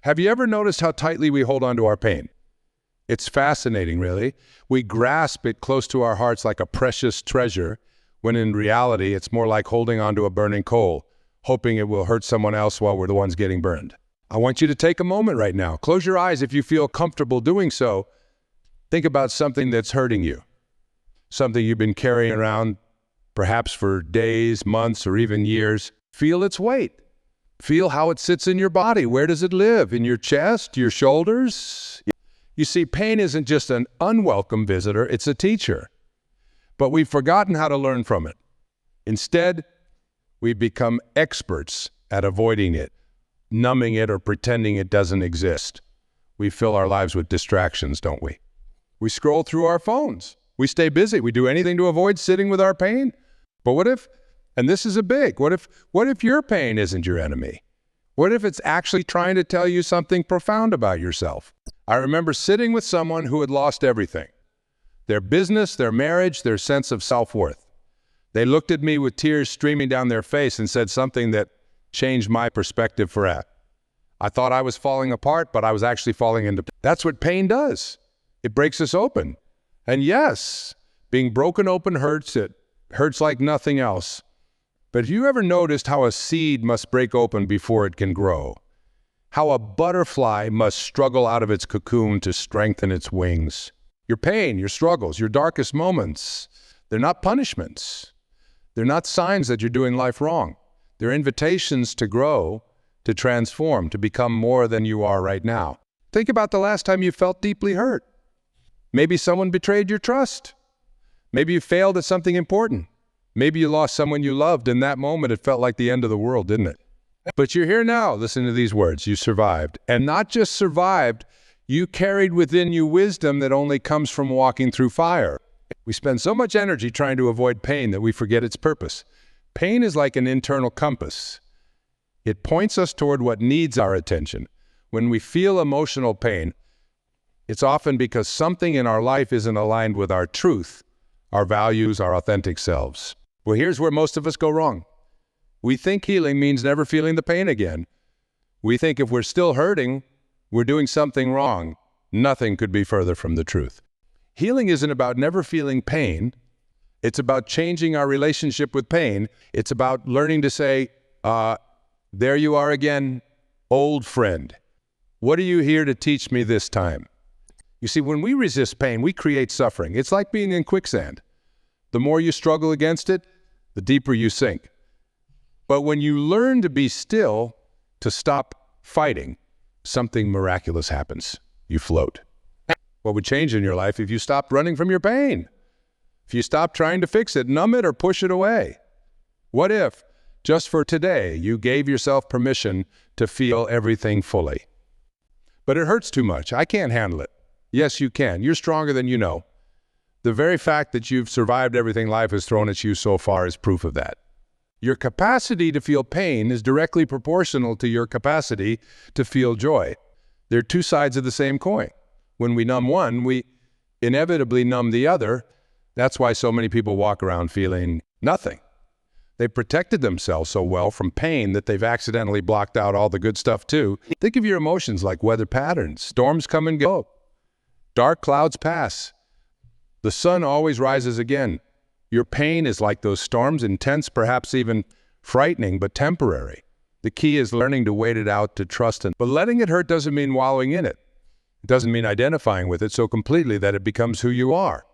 Have you ever noticed how tightly we hold on to our pain? It's fascinating, really. We grasp it close to our hearts like a precious treasure, when in reality, it's more like holding onto a burning coal, hoping it will hurt someone else while we're the ones getting burned. I want you to take a moment right now. Close your eyes if you feel comfortable doing so. Think about something that's hurting you, something you've been carrying around perhaps for days, months, or even years. Feel its weight. Feel how it sits in your body. Where does it live? In your chest, your shoulders? You see, pain isn't just an unwelcome visitor, it's a teacher. But we've forgotten how to learn from it. Instead, we've become experts at avoiding it, numbing it, or pretending it doesn't exist. We fill our lives with distractions, don't we? We scroll through our phones. We stay busy. We do anything to avoid sitting with our pain. But what if, and this is a big, what if your pain isn't your enemy? What if it's actually trying to tell you something profound about yourself? I remember sitting with someone who had lost everything. Their business, their marriage, their sense of self-worth. They looked at me with tears streaming down their face and said something that changed my perspective forever. I thought I was falling apart, but I was actually falling into. That's what pain does. It breaks us open. And yes, being broken open hurts. It hurts like nothing else. But have you ever noticed how a seed must break open before it can grow? How a butterfly must struggle out of its cocoon to strengthen its wings? Your pain, your struggles, your darkest moments, they're not punishments. They're not signs that you're doing life wrong. They're invitations to grow, to transform, to become more than you are right now. Think about the last time you felt deeply hurt. Maybe someone betrayed your trust. Maybe you failed at something important. Maybe you lost someone you loved. In that moment, it felt like the end of the world, didn't it? But you're here now. Listen to these words. You survived. And not just survived, you carried within you wisdom that only comes from walking through fire. We spend so much energy trying to avoid pain that we forget its purpose. Pain is like an internal compass. It points us toward what needs our attention. When we feel emotional pain, it's often because something in our life isn't aligned with our truth, our values, our authentic selves. Well, here's where most of us go wrong. We think healing means never feeling the pain again. We think if we're still hurting, we're doing something wrong. Nothing could be further from the truth. Healing isn't about never feeling pain. It's about changing our relationship with pain. It's about learning to say, there you are again, old friend. What are you here to teach me this time? You see, when we resist pain, we create suffering. It's like being in quicksand. The more you struggle against it, the deeper you sink. But when you learn to be still, to stop fighting, something miraculous happens. You float. What would change in your life if you stopped running from your pain? If you stopped trying to fix it, numb it, or push it away? What if, just for today, you gave yourself permission to feel everything fully? But it hurts too much. I can't handle it. Yes, you can. You're stronger than you know. The very fact that you've survived everything life has thrown at you so far is proof of that. Your capacity to feel pain is directly proportional to your capacity to feel joy. They're two sides of the same coin. When we numb one, we inevitably numb the other. That's why so many people walk around feeling nothing. They protected themselves so well from pain that they've accidentally blocked out all the good stuff too. Think of your emotions like weather patterns. Storms come and go. Dark clouds pass. The sun always rises again. Your pain is like those storms, intense, perhaps even frightening, but temporary. The key is learning to wait it out, to trust it. But letting it hurt doesn't mean wallowing in it. It doesn't mean identifying with it so completely that it becomes who you are.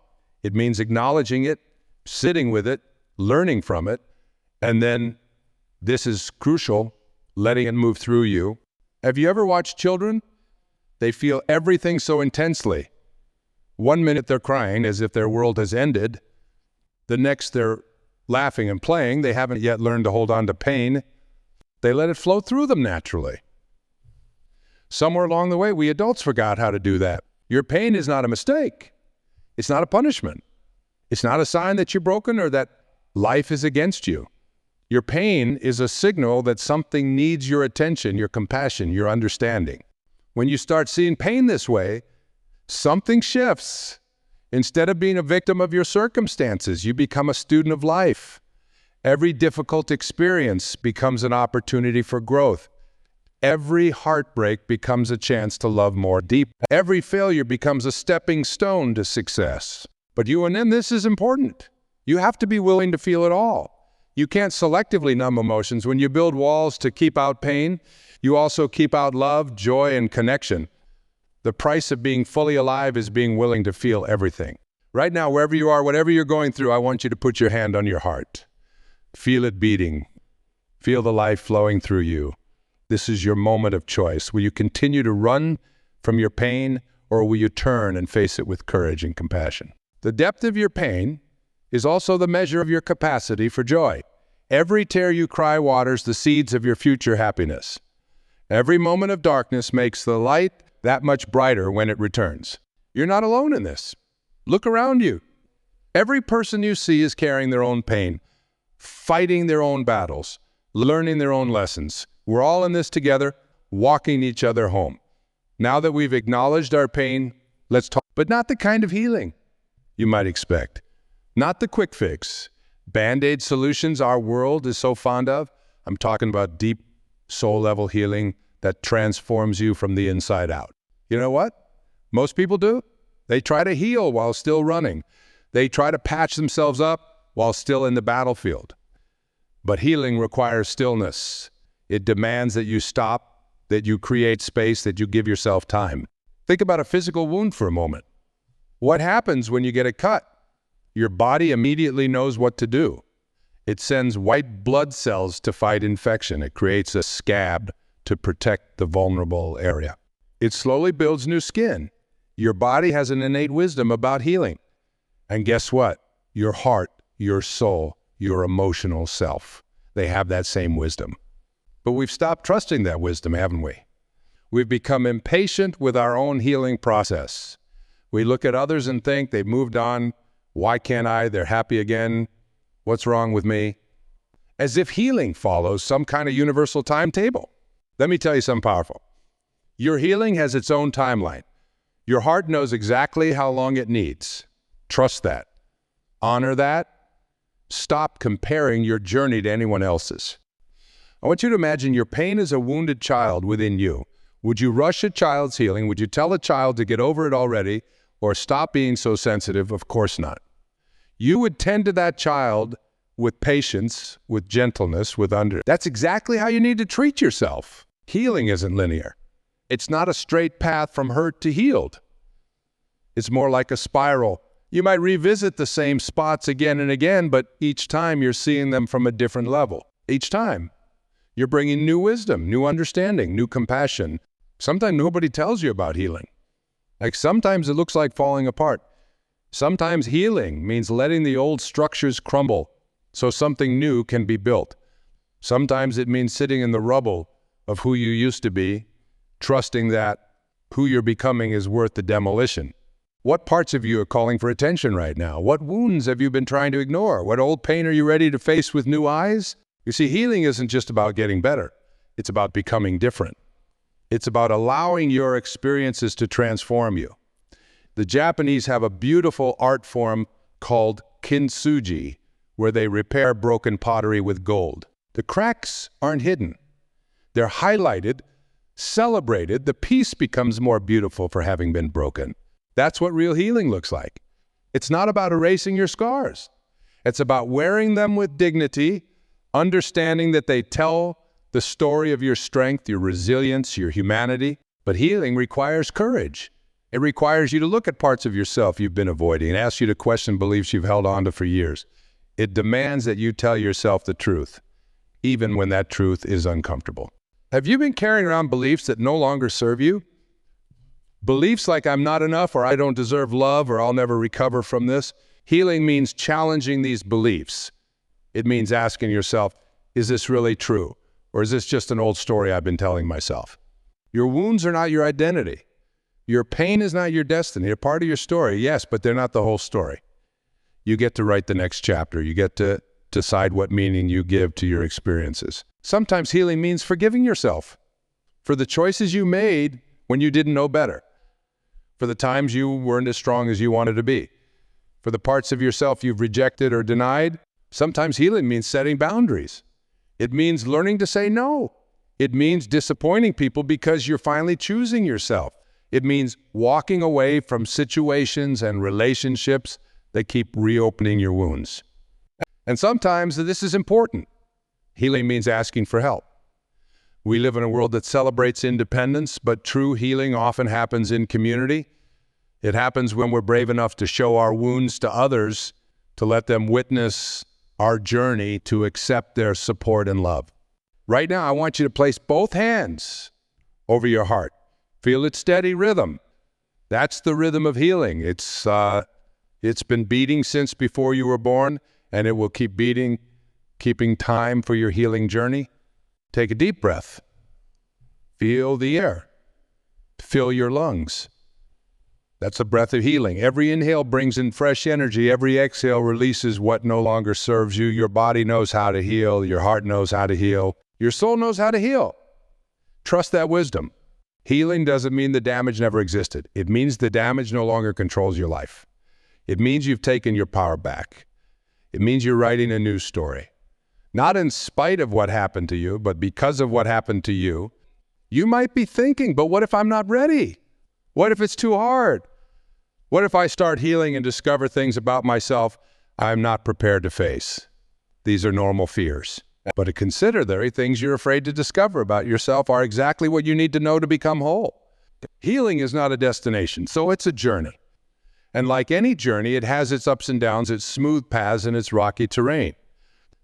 It means acknowledging it, sitting with it, learning from it, and then, this is crucial, letting it move through you. Have you ever watched children? They feel everything so intensely. One minute they're crying as if their world has ended. The next they're laughing and playing. They haven't yet learned to hold on to pain. They let it flow through them naturally. Somewhere along the way, we adults forgot how to do that. Your pain is not a mistake. It's not a punishment. It's not a sign that you're broken or that life is against you. Your pain is a signal that something needs your attention, your compassion, your understanding. When you start seeing pain this way, something shifts. Instead of being a victim of your circumstances, you become a student of life. Every difficult experience becomes an opportunity for growth. Every heartbreak becomes a chance to love more deeply. Every failure becomes a stepping stone to success. But this is important. You have to be willing to feel it all. You can't selectively numb emotions. When you build walls to keep out pain, you also keep out love, joy, and connection. The price of being fully alive is being willing to feel everything. Right now, wherever you are, whatever you're going through, I want you to put your hand on your heart. Feel it beating. Feel the life flowing through you. This is your moment of choice. Will you continue to run from your pain, or will you turn and face it with courage and compassion? The depth of your pain is also the measure of your capacity for joy. Every tear you cry waters the seeds of your future happiness. Every moment of darkness makes the light that much brighter when it returns. You're not alone in this. Look around you. Every person you see is carrying their own pain, fighting their own battles, learning their own lessons. We're all in this together, walking each other home. Now that we've acknowledged our pain, let's talk, but not the kind of healing you might expect. Not the quick fix, Band-Aid solutions our world is so fond of. I'm talking about deep soul-level healing that transforms you from the inside out. You know what most people do? They try to heal while still running. They try to patch themselves up while still in the battlefield. But healing requires stillness. It demands that you stop, that you create space, that you give yourself time. Think about a physical wound for a moment. What happens when you get a cut? Your body immediately knows what to do. It sends white blood cells to fight infection. It creates a scab to protect the vulnerable area. It slowly builds new skin. Your body has an innate wisdom about healing. And guess what? Your heart, your soul, your emotional self, they have that same wisdom. But we've stopped trusting that wisdom, haven't we? We've become impatient with our own healing process. We look at others and think they've moved on. Why can't I? They're happy again. What's wrong with me? As if healing follows some kind of universal timetable. Let me tell you something powerful. Your healing has its own timeline. Your heart knows exactly how long it needs. Trust that. Honor that. Stop comparing your journey to anyone else's. I want you to imagine your pain is a wounded child within you. Would you rush a child's healing? Would you tell a child to get over it already or stop being so sensitive? Of course not. You would tend to that child with patience, with gentleness, That's exactly how you need to treat yourself. Healing isn't linear. It's not a straight path from hurt to healed. It's more like a spiral. You might revisit the same spots again and again, but each time you're seeing them from a different level. Each time. You're bringing new wisdom, new understanding, new compassion. Sometimes nobody tells you about healing. Like sometimes it looks like falling apart. Sometimes healing means letting the old structures crumble so something new can be built. Sometimes it means sitting in the rubble of who you used to be, trusting that who you're becoming is worth the demolition. What parts of you are calling for attention right now? What wounds have you been trying to ignore? What old pain are you ready to face with new eyes? You see, healing isn't just about getting better. It's about becoming different. It's about allowing your experiences to transform you. The Japanese have a beautiful art form called kintsugi, where they repair broken pottery with gold. The cracks aren't hidden. They're highlighted, celebrated. The piece becomes more beautiful for having been broken. That's what real healing looks like. It's not about erasing your scars. It's about wearing them with dignity, understanding that they tell the story of your strength, your resilience, your humanity. But healing requires courage. It requires you to look at parts of yourself you've been avoiding and ask you to question beliefs you've held on to for years. It demands that you tell yourself the truth, even when that truth is uncomfortable. Have you been carrying around beliefs that no longer serve you? Beliefs like I'm not enough, or I don't deserve love, or I'll never recover from this. Healing means challenging these beliefs. It means asking yourself, is this really true? Or is this just an old story I've been telling myself? Your wounds are not your identity. Your pain is not your destiny. They're part of your story, yes, but they're not the whole story. You get to write the next chapter. You get to decide what meaning you give to your experiences. Sometimes healing means forgiving yourself for the choices you made when you didn't know better, for the times you weren't as strong as you wanted to be, for the parts of yourself you've rejected or denied. Sometimes healing means setting boundaries. It means learning to say no. It means disappointing people because you're finally choosing yourself. It means walking away from situations and relationships that keep reopening your wounds. And sometimes this is important. Healing means asking for help. We live in a world that celebrates independence, but true healing often happens in community. It happens when we're brave enough to show our wounds to others, to let them witness our journey, to accept their support and love. Right now, I want you to place both hands over your heart. Feel its steady rhythm. That's the rhythm of healing. It's been beating since before you were born, and it will keep beating, keeping time for your healing journey. Take a deep breath. Feel the air. Fill your lungs. That's a breath of healing. Every inhale brings in fresh energy. Every exhale releases what no longer serves you. Your body knows how to heal. Your heart knows how to heal. Your soul knows how to heal. Trust that wisdom. Healing doesn't mean the damage never existed. It means the damage no longer controls your life. It means you've taken your power back. It means you're writing a new story. Not in spite of what happened to you, but because of what happened to you. You might be thinking, but what if I'm not ready? What if it's too hard? What if I start healing and discover things about myself I'm not prepared to face? These are normal fears. But to consider the very things you're afraid to discover about yourself are exactly what you need to know to become whole. Healing is not a destination, so it's a journey. And like any journey, it has its ups and downs, its smooth paths, and its rocky terrain.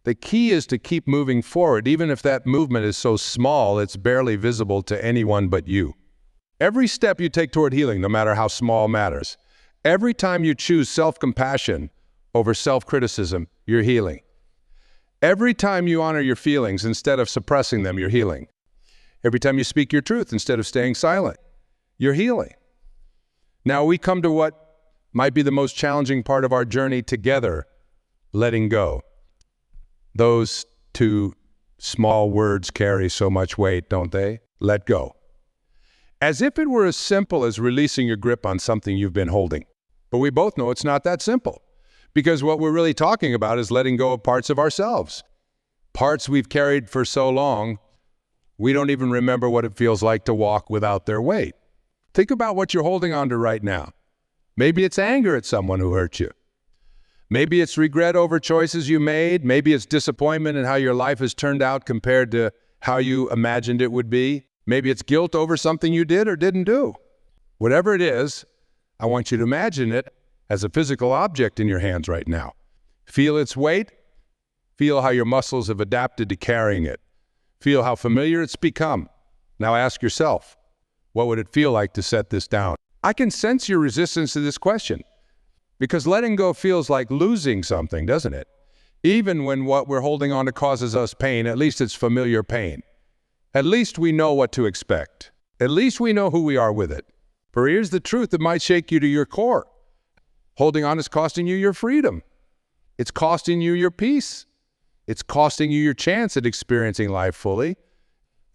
The key is to keep moving forward, even if that movement is so small it's barely visible to anyone but you. Every step you take toward healing, no matter how small, matters. Every time you choose self-compassion over self-criticism, you're healing. Every time you honor your feelings instead of suppressing them, you're healing. Every time you speak your truth instead of staying silent, you're healing. Now we come to what might be the most challenging part of our journey together, letting go. Those two small words carry so much weight, don't they? Let go. As if it were as simple as releasing your grip on something you've been holding. But we both know it's not that simple. Because what we're really talking about is letting go of parts of ourselves. Parts we've carried for so long, we don't even remember what it feels like to walk without their weight. Think about what you're holding on to right now. Maybe it's anger at someone who hurt you. Maybe it's regret over choices you made. Maybe it's disappointment in how your life has turned out compared to how you imagined it would be. Maybe it's guilt over something you did or didn't do. Whatever it is, I want you to imagine it as a physical object in your hands right now. Feel its weight. Feel how your muscles have adapted to carrying it. Feel how familiar it's become. Now ask yourself, what would it feel like to set this down? I can sense your resistance to this question because letting go feels like losing something, doesn't it? Even when what we're holding on to causes us pain, at least it's familiar pain. At least we know what to expect. At least we know who we are with it. For here's the truth that might shake you to your core. Holding on is costing you your freedom. It's costing you your peace. It's costing you your chance at experiencing life fully.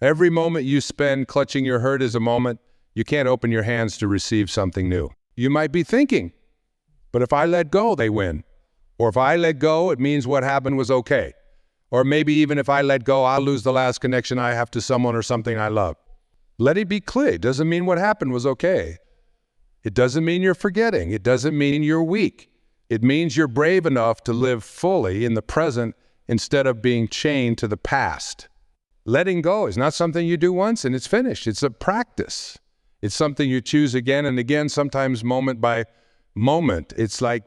Every moment you spend clutching your hurt is a moment you can't open your hands to receive something new. You might be thinking, but if I let go, they win. Or if I let go, it means what happened was okay. Or maybe even if I let go, I'll lose the last connection I have to someone or something I love. Let it be clear. It doesn't mean what happened was okay. It doesn't mean you're forgetting. It doesn't mean you're weak. It means you're brave enough to live fully in the present instead of being chained to the past. Letting go is not something you do once and it's finished. It's a practice. It's something you choose again and again, sometimes moment by moment. It's like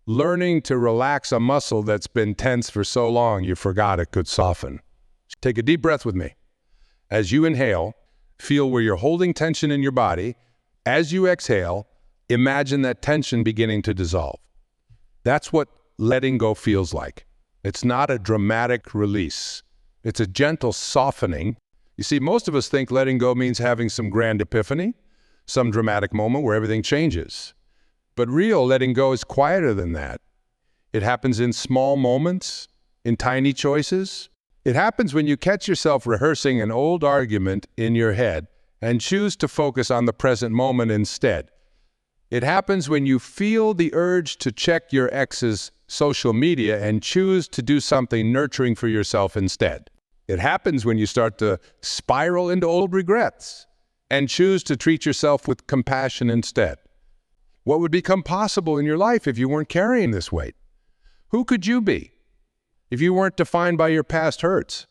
learning to relax a muscle that's been tense for so long you forgot it could soften. Take a deep breath with me. As you inhale, feel where you're holding tension in your body. As you exhale, imagine that tension beginning to dissolve. That's what letting go feels like. It's not a dramatic release. It's a gentle softening. You see, most of us think letting go means having some grand epiphany, some dramatic moment where everything changes. But real letting go is quieter than that. It happens in small moments, in tiny choices. It happens when you catch yourself rehearsing an old argument in your head and choose to focus on the present moment instead. It happens when you feel the urge to check your ex's social media and choose to do something nurturing for yourself instead. It happens when you start to spiral into old regrets and choose to treat yourself with compassion instead. What would become possible in your life if you weren't carrying this weight? Who could you be if you weren't defined by your past hurts?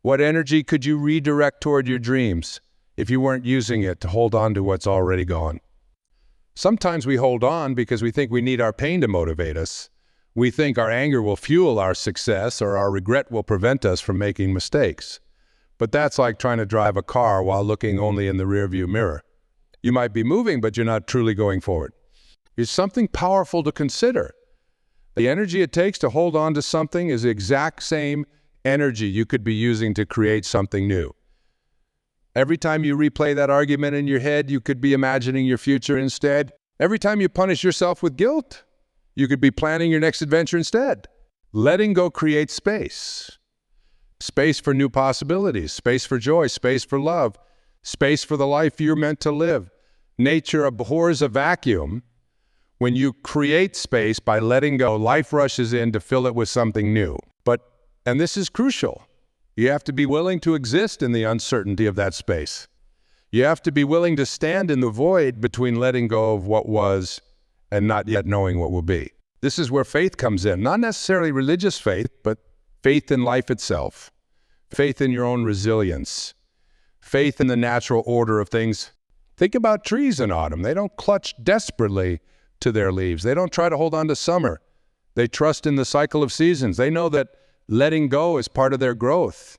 What energy could you redirect toward your dreams if you weren't using it to hold on to what's already gone? Sometimes we hold on because we think we need our pain to motivate us. We think our anger will fuel our success or our regret will prevent us from making mistakes. But that's like trying to drive a car while looking only in the rearview mirror. You might be moving, but you're not truly going forward. It's something powerful to consider. The energy it takes to hold on to something is the exact same energy you could be using to create something new. Every time you replay that argument in your head, you could be imagining your future instead. Every time you punish yourself with guilt, you could be planning your next adventure instead. Letting go creates space. Space for new possibilities, space for joy, space for love, space for the life you're meant to live. Nature abhors a vacuum. When you create space by letting go, life rushes in to fill it with something new. And this is crucial. You have to be willing to exist in the uncertainty of that space. You have to be willing to stand in the void between letting go of what was and not yet knowing what will be. This is where faith comes in. Not necessarily religious faith, but faith in life itself. Faith in your own resilience. Faith in the natural order of things. Think about trees in autumn. They don't clutch desperately to their leaves. They don't try to hold on to summer. They trust in the cycle of seasons. They know that letting go is part of their growth.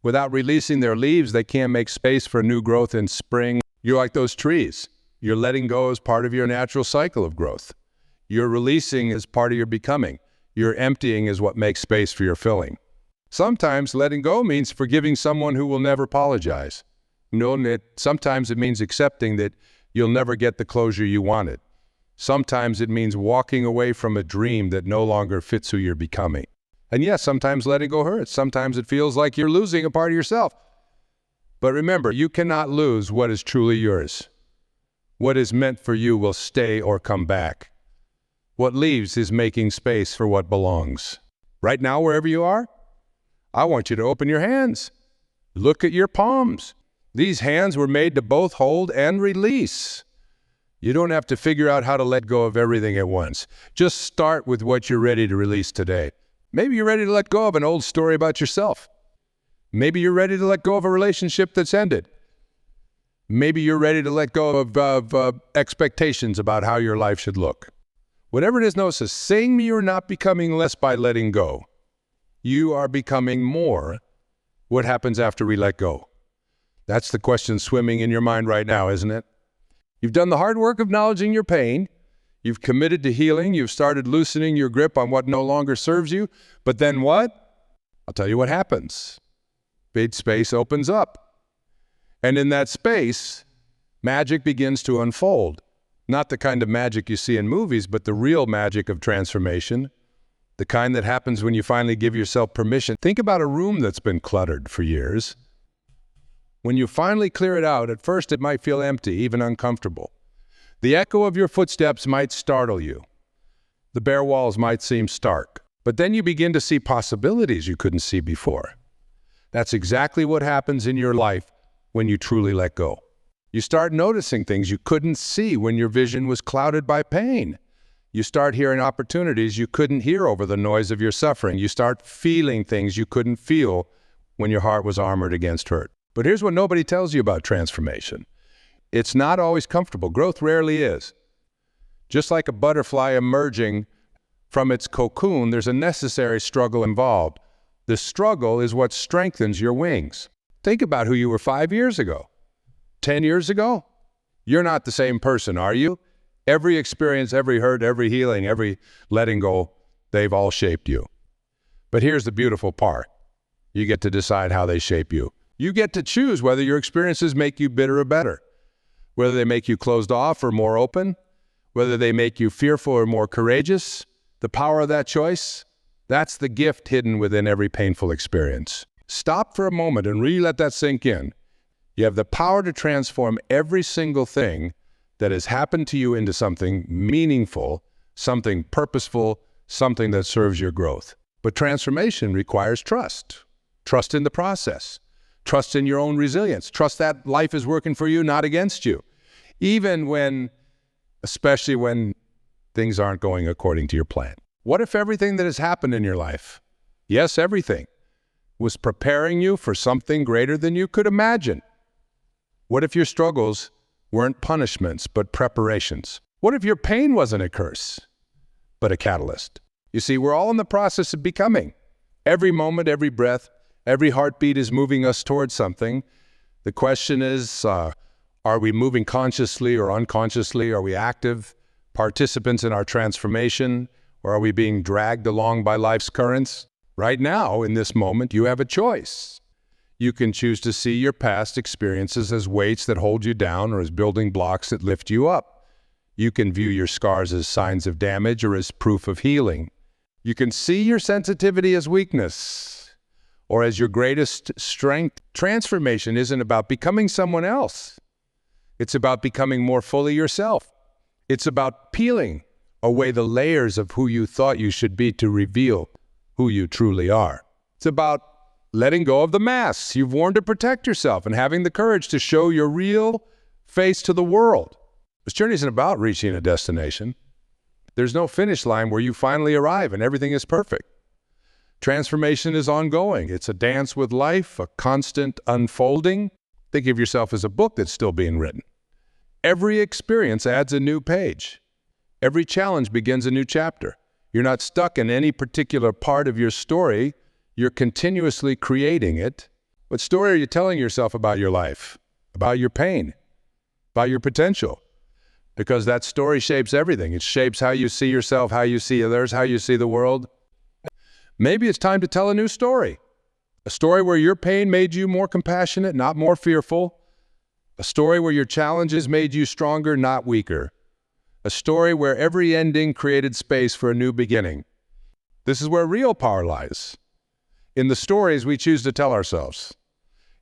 Without releasing their leaves, they can't make space for new growth in spring. You're like those trees. You're letting go as part of your natural cycle of growth. You're releasing as part of your becoming. Your emptying is what makes space for your filling. Sometimes letting go means forgiving someone who will never apologize. Sometimes it means accepting that you'll never get the closure you wanted. Sometimes it means walking away from a dream that no longer fits who you're becoming. And yes, sometimes letting go hurts. Sometimes it feels like you're losing a part of yourself. But remember, you cannot lose what is truly yours. What is meant for you will stay or come back. What leaves is making space for what belongs. Right now, wherever you are, I want you to open your hands. Look at your palms. These hands were made to both hold and release. You don't have to figure out how to let go of everything at once. Just start with what you're ready to release today. Maybe you're ready to let go of an old story about yourself. Maybe you're ready to let go of a relationship that's ended. Maybe you're ready to let go of expectations about how your life should look. Whatever it is, notice, saying you're not becoming less by letting go. You are becoming more. What happens after we let go? That's the question swimming in your mind right now, isn't it? You've done the hard work of acknowledging your pain. You've committed to healing. You've started loosening your grip on what no longer serves you. But then what? I'll tell you what happens. Big space opens up. And in that space, magic begins to unfold. Not the kind of magic you see in movies, but the real magic of transformation. The kind that happens when you finally give yourself permission. Think about a room that's been cluttered for years. When you finally clear it out, at first it might feel empty, even uncomfortable. The echo of your footsteps might startle you. The bare walls might seem stark. But then you begin to see possibilities you couldn't see before. That's exactly what happens in your life when you truly let go. You start noticing things you couldn't see when your vision was clouded by pain. You start hearing opportunities you couldn't hear over the noise of your suffering. You start feeling things you couldn't feel when your heart was armored against hurt. But here's what nobody tells you about transformation. It's not always comfortable. Growth rarely is. Just like a butterfly emerging from its cocoon, there's a necessary struggle involved. The struggle is what strengthens your wings. Think about who you were 5 years ago, 10 years ago. You're not the same person, are you? Every experience, every hurt, every healing, every letting go, they've all shaped you. But here's the beautiful part. You get to decide how they shape you. You get to choose whether your experiences make you bitter or better. Whether they make you closed off or more open, whether they make you fearful or more courageous, the power of that choice, that's the gift hidden within every painful experience. Stop for a moment and really let that sink in. You have the power to transform every single thing that has happened to you into something meaningful, something purposeful, something that serves your growth. But transformation requires trust. Trust in the process. Trust in your own resilience. Trust that life is working for you, not against you. Especially when things aren't going according to your plan. What if everything that has happened in your life, yes, everything, was preparing you for something greater than you could imagine? What if your struggles weren't punishments, but preparations? What if your pain wasn't a curse, but a catalyst? You see, we're all in the process of becoming. Every moment, every breath, every heartbeat is moving us towards something. The question is, are we moving consciously or unconsciously? Are we active participants in our transformation, or are we being dragged along by life's currents? Right now, in this moment, you have a choice. You can choose to see your past experiences as weights that hold you down or as building blocks that lift you up. You can view your scars as signs of damage or as proof of healing. You can see your sensitivity as weakness or as your greatest strength. Transformation isn't about becoming someone else. It's about becoming more fully yourself. It's about peeling away the layers of who you thought you should be to reveal who you truly are. It's about letting go of the masks you've worn to protect yourself and having the courage to show your real face to the world. This journey isn't about reaching a destination. There's no finish line where you finally arrive and everything is perfect. Transformation is ongoing. It's a dance with life, a constant unfolding. Think of yourself as a book that's still being written. Every experience adds a new page. Every challenge begins a new chapter. You're not stuck in any particular part of your story. You're continuously creating it. What story are you telling yourself about your life, about your pain, about your potential? Because that story shapes everything. It shapes how you see yourself, how you see others, how you see the world. Maybe it's time to tell a new story. A story where your pain made you more compassionate, not more fearful. A story where your challenges made you stronger, not weaker. A story where every ending created space for a new beginning. This is where real power lies. In the stories we choose to tell ourselves.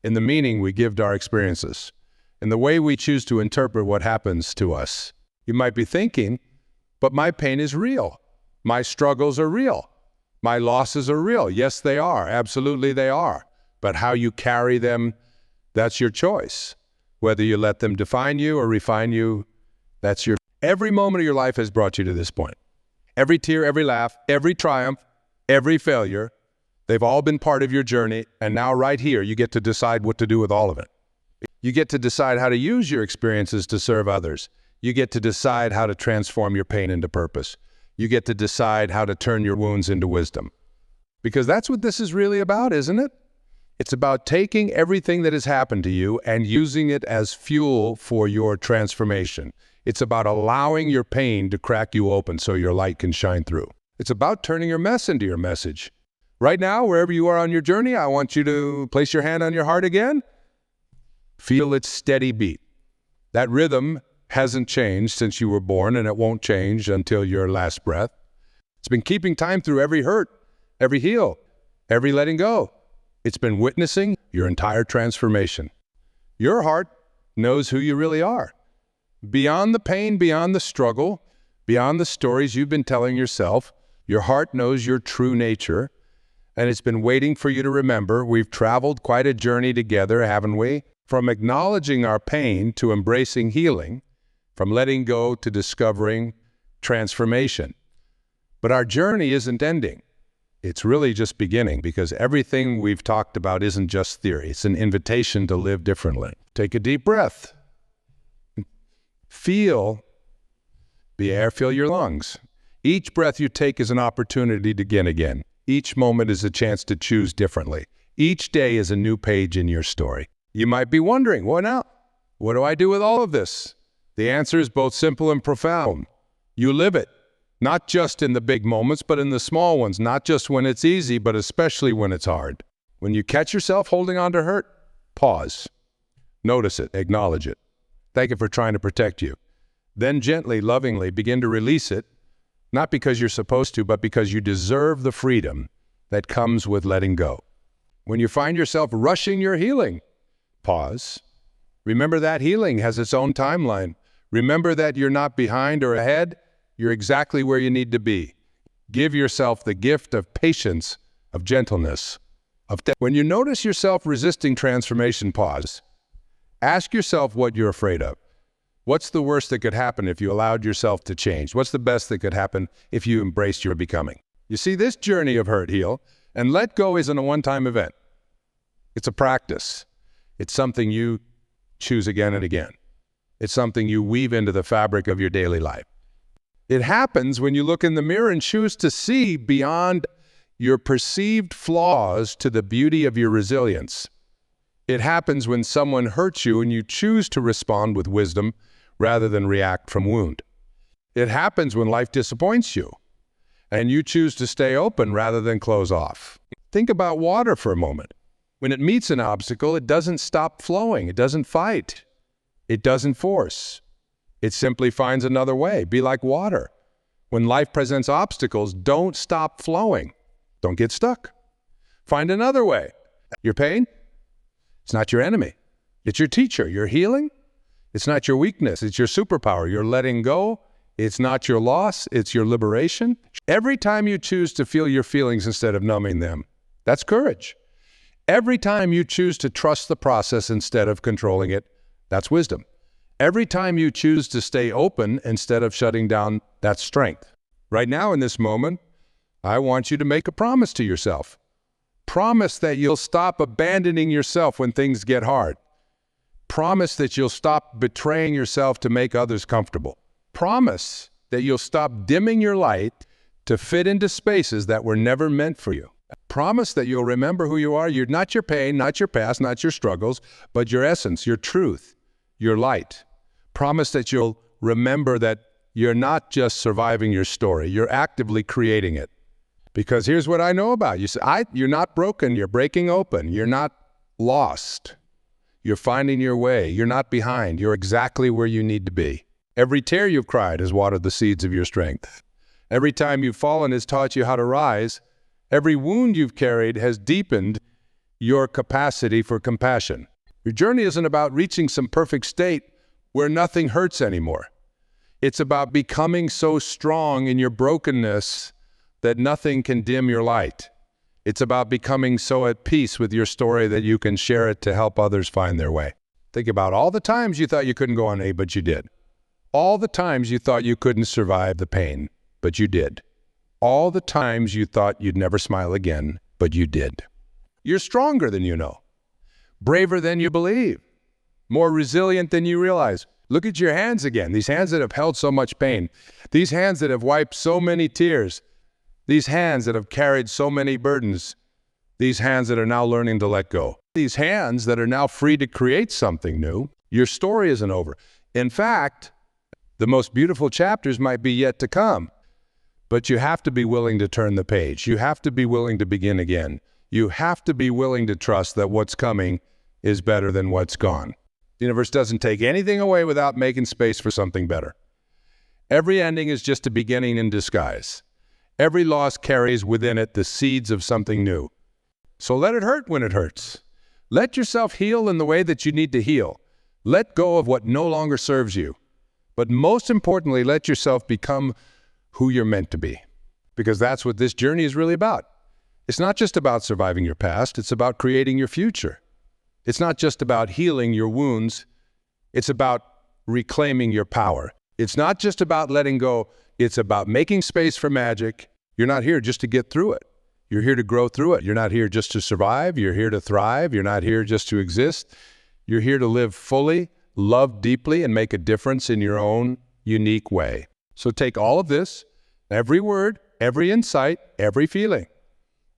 In the meaning we give to our experiences. In the way we choose to interpret what happens to us. You might be thinking, but my pain is real. My struggles are real. My losses are real. Yes, they are. Absolutely they are. But how you carry them, that's your choice. Whether you let them define you or refine you, that's your... Every moment of your life has brought you to this point. Every tear, every laugh, every triumph, every failure, they've all been part of your journey, and now right here, you get to decide what to do with all of it. You get to decide how to use your experiences to serve others. You get to decide how to transform your pain into purpose. You get to decide how to turn your wounds into wisdom. Because that's what this is really about, isn't it? It's about taking everything that has happened to you and using it as fuel for your transformation. It's about allowing your pain to crack you open so your light can shine through. It's about turning your mess into your message. Right now, wherever you are on your journey, I want you to place your hand on your heart again. Feel its steady beat. That rhythm hasn't changed since you were born, and it won't change until your last breath. It's been keeping time through every hurt, every heal, every letting go. It's been witnessing your entire transformation. Your heart knows who you really are. Beyond the pain, beyond the struggle, beyond the stories you've been telling yourself, your heart knows your true nature, and it's been waiting for you to remember. We've traveled quite a journey together, haven't we? From acknowledging our pain to embracing healing, from letting go to discovering transformation. But our journey isn't ending. It's really just beginning, because everything we've talked about isn't just theory. It's an invitation to live differently. Take a deep breath. Feel the air fill your lungs. Each breath you take is an opportunity to begin again. Each moment is a chance to choose differently. Each day is a new page in your story. You might be wondering, what now? What do I do with all of this? The answer is both simple and profound. You live it, not just in the big moments, but in the small ones, not just when it's easy, but especially when it's hard. When you catch yourself holding on to hurt, pause. Notice it, acknowledge it. Thank it for trying to protect you. Then gently, lovingly begin to release it, not because you're supposed to, but because you deserve the freedom that comes with letting go. When you find yourself rushing your healing, pause. Remember that healing has its own timeline. Remember that you're not behind or ahead. You're exactly where you need to be. Give yourself the gift of patience, of gentleness. When you notice yourself resisting transformation, pause. Ask yourself what you're afraid of. What's the worst that could happen if you allowed yourself to change? What's the best that could happen if you embraced your becoming? You see, this journey of hurt, heal, and let go isn't a one-time event. It's a practice. It's something you choose again and again. It's something you weave into the fabric of your daily life. It happens when you look in the mirror and choose to see beyond your perceived flaws to the beauty of your resilience. It happens when someone hurts you and you choose to respond with wisdom rather than react from wound. It happens when life disappoints you and you choose to stay open rather than close off. Think about water for a moment. When it meets an obstacle, it doesn't stop flowing. It doesn't fight. It doesn't force. It simply finds another way. Be like water. When life presents obstacles, don't stop flowing. Don't get stuck. Find another way. Your pain? It's not your enemy. It's your teacher. Your healing? It's not your weakness. It's your superpower. You're letting go. It's not your loss. It's your liberation. Every time you choose to feel your feelings instead of numbing them, that's courage. Every time you choose to trust the process instead of controlling it, that's wisdom. Every time you choose to stay open instead of shutting down, that's strength. Right now in this moment, I want you to make a promise to yourself. Promise that you'll stop abandoning yourself when things get hard. Promise that you'll stop betraying yourself to make others comfortable. Promise that you'll stop dimming your light to fit into spaces that were never meant for you. Promise that you'll remember who you are. You're not your pain, not your past, not your struggles, but your essence, your truth, your light. Promise that you'll remember that you're not just surviving your story, you're actively creating it. Because here's what I know about you. You're not broken, you're breaking open. You're not lost. You're finding your way. You're not behind. You're exactly where you need to be. Every tear you've cried has watered the seeds of your strength. Every time you've fallen has taught you how to rise. Every wound you've carried has deepened your capacity for compassion. Your journey isn't about reaching some perfect state where nothing hurts anymore. It's about becoming so strong in your brokenness that nothing can dim your light. It's about becoming so at peace with your story that you can share it to help others find their way. Think about all the times you thought you couldn't go on A, but you did. All the times you thought you couldn't survive the pain, but you did. All the times you thought you'd never smile again, but you did. You're stronger than you know, braver than you believe, more resilient than you realize. Look at your hands again, these hands that have held so much pain, these hands that have wiped so many tears, these hands that have carried so many burdens, these hands that are now learning to let go, these hands that are now free to create something new. Your story isn't over. In fact, the most beautiful chapters might be yet to come. But you have to be willing to turn the page. You have to be willing to begin again. You have to be willing to trust that what's coming is better than what's gone. The universe doesn't take anything away without making space for something better. Every ending is just a beginning in disguise. Every loss carries within it the seeds of something new. So let it hurt when it hurts. Let yourself heal in the way that you need to heal. Let go of what no longer serves you. But most importantly, let yourself become who you're meant to be, because that's what this journey is really about. It's not just about surviving your past, it's about creating your future. It's not just about healing your wounds, it's about reclaiming your power. It's not just about letting go, it's about making space for magic. You're not here just to get through it. You're here to grow through it. You're not here just to survive, you're here to thrive. You're not here just to exist. You're here to live fully, love deeply, and make a difference in your own unique way. So take all of this, every word, every insight, every feeling,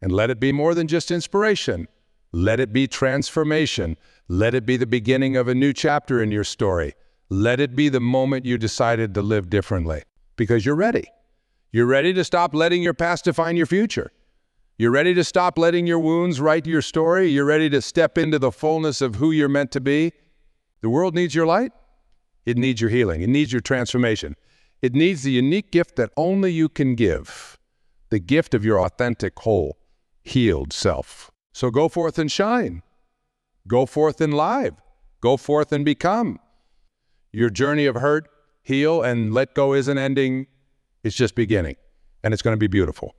and let it be more than just inspiration. Let it be transformation. Let it be the beginning of a new chapter in your story. Let it be the moment you decided to live differently, because you're ready. You're ready to stop letting your past define your future. You're ready to stop letting your wounds write your story. You're ready to step into the fullness of who you're meant to be. The world needs your light. It needs your healing. It needs your transformation. It needs the unique gift that only you can give, the gift of your authentic, whole, healed self. So go forth and shine. Go forth and live. Go forth and become. Your journey of hurt, heal, and let go isn't ending. It's just beginning, and it's going to be beautiful.